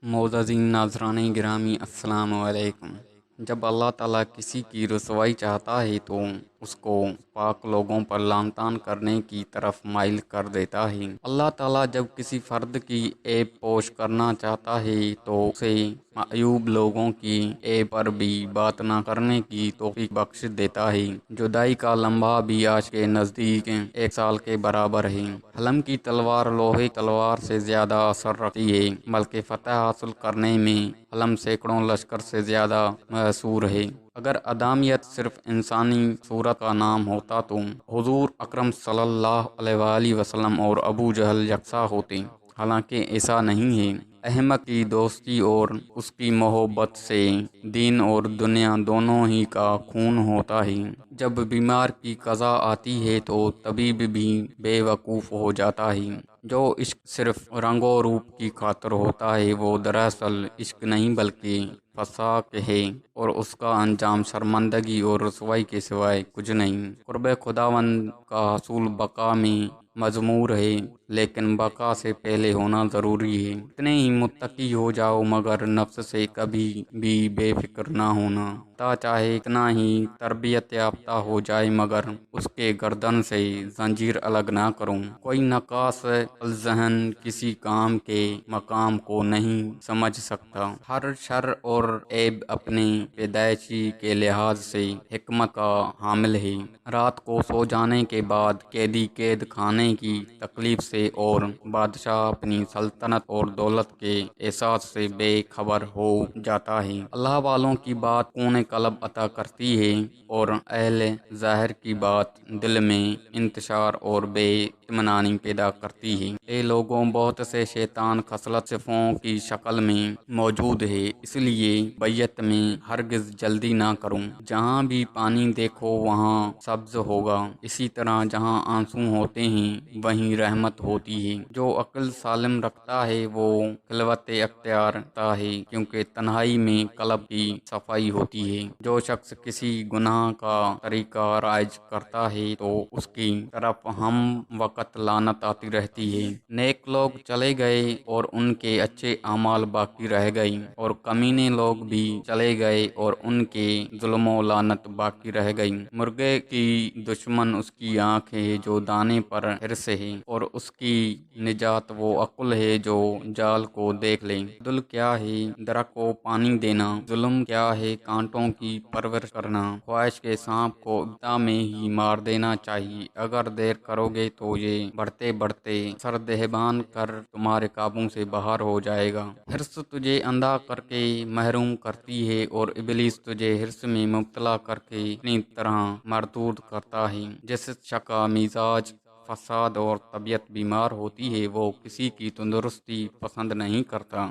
معززین ناظران گرامی السلام علیکم۔ جب اللہ تعالیٰ کسی کی رسوائی چاہتا ہے تو اس کو پاک لوگوں پر لعن طعن کرنے کی طرف مائل کر دیتا ہے۔ اللہ تعالیٰ جب کسی فرد کی عیب پوش کرنا چاہتا ہے تو اسے معیوب لوگوں کی عیب پر بھی بات نہ کرنے کی توفیق بخش دیتا ہے۔ جدائی کا لمحہ بھی آج کے نزدیک 1 سال کے برابر ہے۔ حلم کی تلوار لوہے تلوار سے زیادہ اثر رکھتی ہے، بلکہ فتح حاصل کرنے میں حلم سینکڑوں لشکر سے زیادہ مؤثر ہے۔ اگر ادامیت صرف انسانی صورت کا نام ہوتا تو حضور اکرم صلی اللہ علیہ وآلہ وسلم اور ابو جہل یکساں ہوتے، حالانکہ ایسا نہیں ہے۔ احمق کی دوستی اور اس کی محبت سے دین اور دنیا دونوں ہی کا خون ہوتا ہے۔ جب بیمار کی قضا آتی ہے تو طبیب بھی بے وقوف ہو جاتا ہے۔ جو عشق صرف رنگ و روپ کی خاطر ہوتا ہے وہ دراصل عشق نہیں بلکہ فساق ہے، اور اس کا انجام شرمندگی اور رسوائی کے سوائے کچھ نہیں۔ قرب خداوند کا حصول بقا میں مضمور ہے، لیکن بقا سے پہلے ہونا ضروری ہے۔ اتنے ہی متقی ہو جاؤ مگر نفس سے کبھی بھی بے فکر نہ ہونا۔ چاہے اتنا ہی تربیت یافتہ ہو جائے مگر اس کے گردن سے زنجیر الگ نہ کروں۔ کوئی نقاص الذہن کسی کام کے مقام کو نہیں سمجھ سکتا۔ ہر شر اور عیب اپنے پیدائشی کے لحاظ سے حکمت کا حامل ہے۔ رات کو سو جانے کے بعد قیدی قید خانے کی تکلیف سے اور بادشاہ اپنی سلطنت اور دولت کے احساس سے بے خبر ہو جاتا ہے۔ اللہ والوں کی بات کون قلب عطا کرتی ہے اور اہل ظاہر کی بات دل میں انتشار اور بے اطمینانی پیدا کرتی ہے۔ اے لوگوں، بہت سے شیطان خصلت صفوں کی شکل میں موجود ہے، اس لیے بیعت میں ہرگز جلدی نہ کرو۔ جہاں بھی پانی دیکھو وہاں سبز ہوگا، اسی طرح جہاں آنسو ہوتے ہیں وہیں رحمت ہوتی ہے۔ جو عقل سالم رکھتا ہے وہ خلوت اختیار کرتا ہے، کیونکہ تنہائی میں قلب کی صفائی ہوتی ہے۔ جو شخص کسی گناہ کا طریقہ رائج کرتا ہے تو اس کی طرف ہم وقت لعنت آتی رہتی ہے۔ نیک لوگ چلے گئے اور ان کے اچھے اعمال باقی رہ گئے، اور کمینے لوگ بھی چلے گئے اور ان کے ظلم و لعنت باقی رہ گئی۔ مرغے کی دشمن اس کی آنکھ ہے جو دانے پر حرص ہے، اور اس کی نجات وہ عقل ہے جو جال کو دیکھ لے۔ عدل کیا ہے؟ درخت کو پانی دینا۔ ظلم کیا ہے؟ کانٹوں کی پرورش کرنا۔ خواہش کے سانپ کو ابتدا میں ہی مار دینا چاہیے، اگر دیر کرو گے تو یہ بڑھتے بڑھتے سر دہبان کر تمہارے قابو سے باہر ہو جائے گا۔ حرص تجھے اندھا کر کے محروم کرتی ہے اور ابلیس تجھے حرص میں مبتلا کر کے اپنی طرح مردود کرتا ہے۔ جس شخص کا مزاج فساد اور طبیعت بیمار ہوتی ہے وہ کسی کی تندرستی پسند نہیں کرتا۔